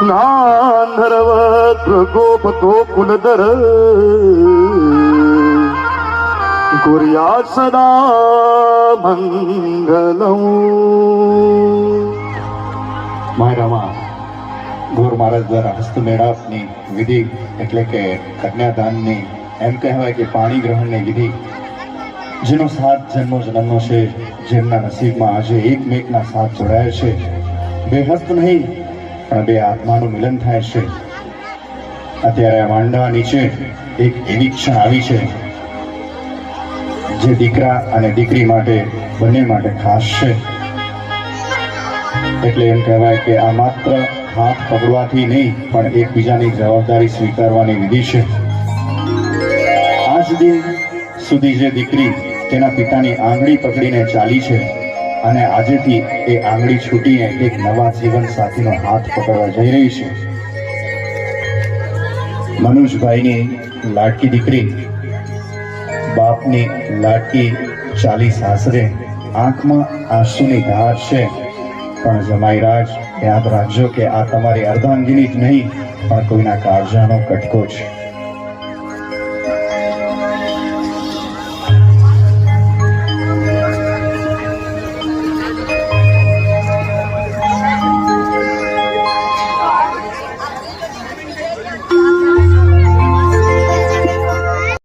નાંધરવત ગોપતો કુલધર કુર્યાત સદા મંગલમ. મારામાં ગોર મહારાજ દ્વારા હસ્તમેળાપની વિધિ એટલે કે કન્યાદાનની, એમ કહેવાય કે પાણી ગ્રહણની વિધિ, જેનો 7 જન્મો જન્મનો છે, જેમના નસીબમાં આજે એકમેકના સાથ જોડાયા છે. બે હસ્ત નહીં પણ બે આત્માનું મિલન થાય છે. અત્યારે આ માંડવા નીચે એક એવી ક્ષણ આવી છે જે દીકરા અને દીકરી માટે, બંને માટે ખાસ છે. એટલે એમ કહેવાય કે આ માત્ર હાથ પકડવાથી નહીં પણ એકબીજાની જવાબદારી સ્વીકારવાની વિધિ છે. આજ દિન સુધી જે દીકરી તેના પિતાની આંગળી પકડીને ચાલી છે અને આજેથી એ આંગળી છૂટીને એક નવા જીવન સાથીનો હાથ પકડવા જઈ રહી છે. મનુજભાઈની લાડકી દીકરી બાપની લાડકી ચાલી સાસરે, આંખમાં આંસુની ધાર છે. પણ જમાઈરાજ, યાદ રાખજો કે આ તમારી અર્ધાંગીની જ નહીં પણ કોઈના કાળજાનો કટકો છે.